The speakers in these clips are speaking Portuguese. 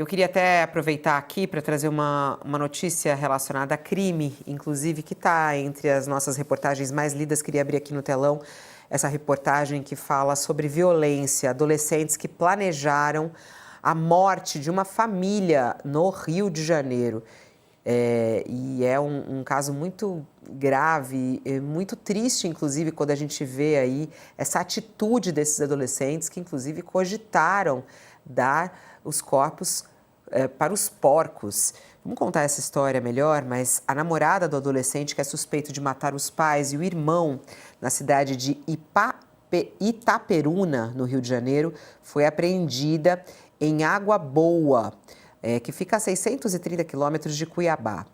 Eu queria até aproveitar aqui para trazer uma notícia relacionada a crime, inclusive que está entre as nossas reportagens mais lidas. Queria abrir aqui no telão essa reportagem que fala sobre violência, adolescentes que planejaram a morte de uma família no Rio de Janeiro. E é um caso muito grave, muito triste, inclusive, quando a gente vê aí essa atitude desses adolescentes que, inclusive, cogitaram dar os corpos para os porcos. Vamos contar essa história melhor, mas a namorada do adolescente que é suspeito de matar os pais e o irmão na cidade de Itaperuna, no Rio de Janeiro, foi apreendida em Água Boa, que fica a 630 quilômetros de Cuiabá.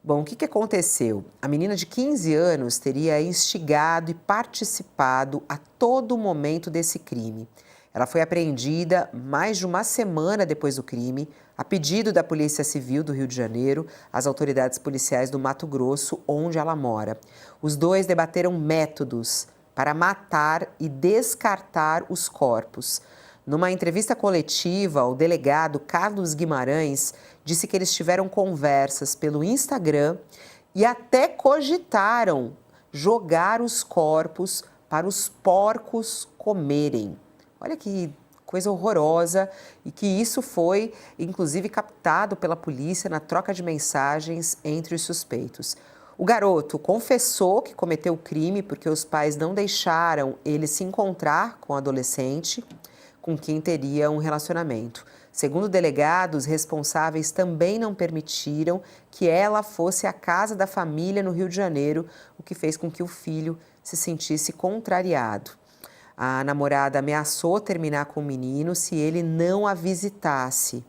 Bom, o que aconteceu? A menina de 15 anos teria instigado e participado a todo momento desse crime. Ela foi apreendida mais de uma semana depois do crime, a pedido da Polícia Civil do Rio de Janeiro, as autoridades policiais do Mato Grosso, onde ela mora. Os dois debateram métodos para matar e descartar os corpos. Numa entrevista coletiva, o delegado Carlos Guimarães disse que eles tiveram conversas pelo Instagram e até cogitaram jogar os corpos para os porcos comerem. Olha que coisa horrorosa, e que isso foi, inclusive, captado pela polícia na troca de mensagens entre os suspeitos. O garoto confessou que cometeu o crime porque os pais não deixaram ele se encontrar com o adolescente com quem teria um relacionamento. Segundo o delegado, os responsáveis também não permitiram que ela fosse à casa da família no Rio de Janeiro, o que fez com que o filho se sentisse contrariado. A namorada ameaçou terminar com o menino se ele não a visitasse.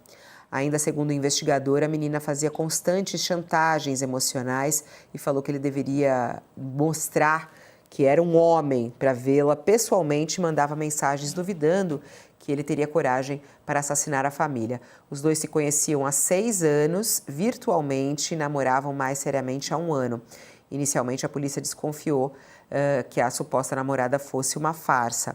Ainda segundo o investigador, a menina fazia constantes chantagens emocionais e falou que ele deveria mostrar que era um homem para vê-la pessoalmente e mandava mensagens duvidando que ele teria coragem para assassinar a família. Os dois se conheciam há 6 anos, virtualmente, e namoravam mais seriamente há 1 ano. Inicialmente, a polícia desconfiou que a suposta namorada fosse uma farsa.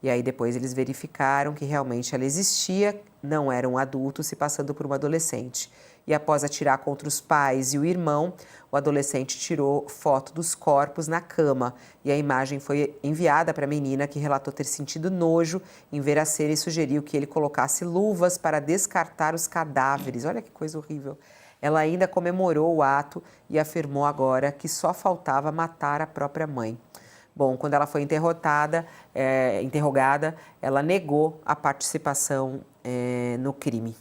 E aí depois eles verificaram que realmente ela existia, não era um adulto se passando por uma adolescente. E após atirar contra os pais e o irmão, o adolescente tirou foto dos corpos na cama. E a imagem foi enviada para a menina, que relatou ter sentido nojo em ver a cena e sugeriu que ele colocasse luvas para descartar os cadáveres. Olha que coisa horrível. Ela ainda comemorou o ato e afirmou agora que só faltava matar a própria mãe. Bom, quando ela foi interrogada, ela negou a participação no crime.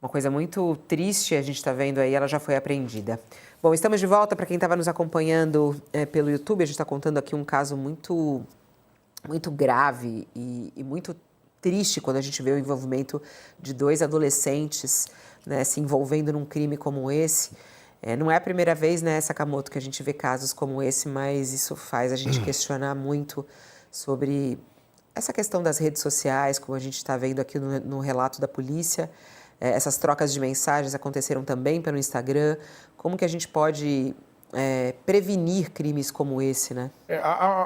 Uma coisa muito triste, a gente está vendo aí, ela já foi apreendida. Bom, estamos de volta. Para quem estava nos acompanhando pelo YouTube, a gente está contando aqui um caso muito grave e muito triste quando a gente vê o envolvimento de 2 adolescentes, né, se envolvendo num crime como esse. Não é a primeira vez, né, Sakamoto, que a gente vê casos como esse, mas isso faz a gente questionar muito sobre essa questão das redes sociais, como a gente está vendo aqui no relato da polícia. Essas trocas de mensagens aconteceram também pelo Instagram. Como que a gente pode prevenir crimes como esse, né?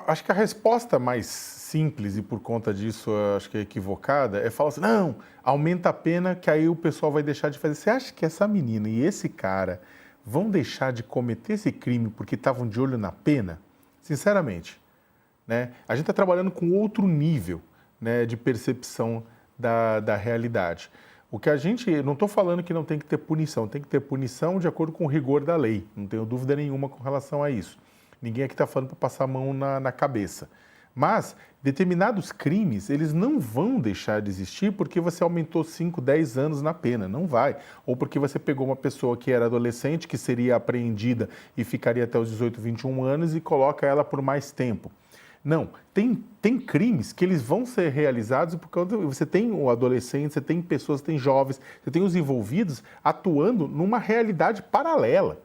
Acho que a resposta mais simples, e por conta disso acho que é equivocada, é falar assim, não, aumenta a pena que aí o pessoal vai deixar de fazer. Você acha que essa menina e esse cara vão deixar de cometer esse crime porque estavam de olho na pena? Sinceramente, né? A gente está trabalhando com outro nível, né, de percepção da realidade. O que a gente, não estou falando que não tem que ter punição, tem que ter punição de acordo com o rigor da lei, não tenho dúvida nenhuma com relação a isso. Ninguém aqui está falando para passar a mão na cabeça. Mas determinados crimes, eles não vão deixar de existir porque você aumentou 5, 10 anos na pena, não vai. Ou porque você pegou uma pessoa que era adolescente, que seria apreendida e ficaria até os 18, 21 anos e coloca ela por mais tempo. Não, tem crimes que eles vão ser realizados porque você tem o adolescente, você tem pessoas, você tem jovens, você tem os envolvidos atuando numa realidade paralela.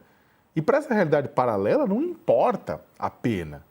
E para essa realidade paralela não importa a pena.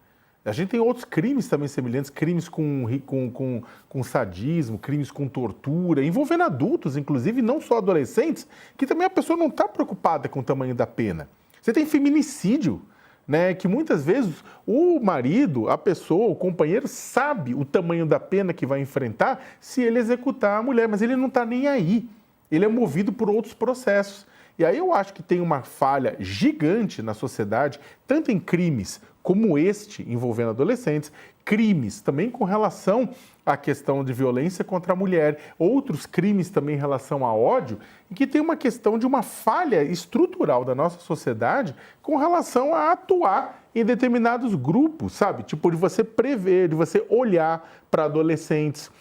A gente tem outros crimes também semelhantes, crimes com sadismo, crimes com tortura, envolvendo adultos, inclusive, não só adolescentes, que também a pessoa não está preocupada com o tamanho da pena. Você tem feminicídio, né, que muitas vezes o marido, a pessoa, o companheiro sabe o tamanho da pena que vai enfrentar se ele executar a mulher, mas ele não está nem aí. ele é movido por outros processos. E aí eu acho que tem uma falha gigante na sociedade, tanto em crimes como este envolvendo adolescentes, crimes também com relação à questão de violência contra a mulher, outros crimes também em relação a ódio, e que tem uma questão de uma falha estrutural da nossa sociedade com relação a atuar em determinados grupos, sabe? Tipo, de você prever, de você olhar para adolescentes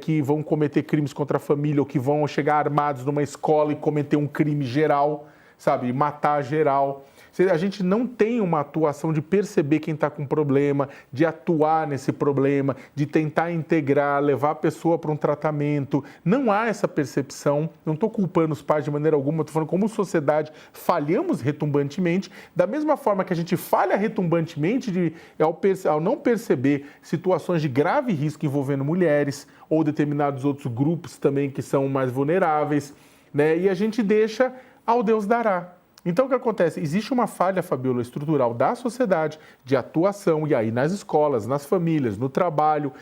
que vão cometer crimes contra a família ou que vão chegar armados numa escola e cometer um crime geral, sabe? Matar geral. A gente não tem uma atuação de perceber quem está com problema, de atuar nesse problema, de tentar integrar, levar a pessoa para um tratamento. Não há essa percepção. Não estou culpando os pais de maneira alguma, estou falando como sociedade falhamos retumbantemente, da mesma forma que a gente falha retumbantemente ao não perceber situações de grave risco envolvendo mulheres ou determinados outros grupos também que são mais vulneráveis, né? E a gente deixa ao Deus dará. Então, o que acontece? Existe uma falha, Fabiola, estrutural da sociedade de atuação, e aí nas escolas, nas famílias, no trabalho,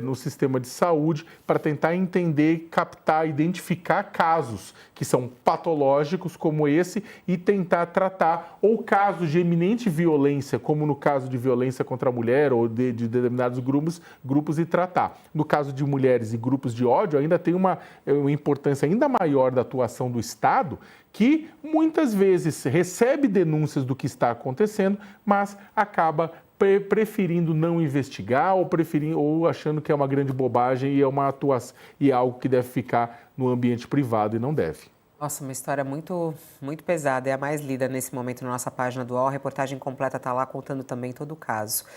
no sistema de saúde, para tentar entender, captar, identificar casos que são patológicos como esse e tentar tratar, ou casos de eminente violência, como no caso de violência contra a mulher ou de determinados grupos e tratar. No caso de mulheres e grupos de ódio, ainda tem uma importância ainda maior da atuação do Estado, que muitas vezes recebe denúncias do que está acontecendo, mas acaba preferindo não investigar ou achando que é uma grande bobagem e é uma atuação e é algo que deve ficar no ambiente privado e não deve. Nossa, uma história muito, muito pesada. É a mais lida nesse momento na nossa página do UOL. A reportagem completa está lá contando também todo o caso.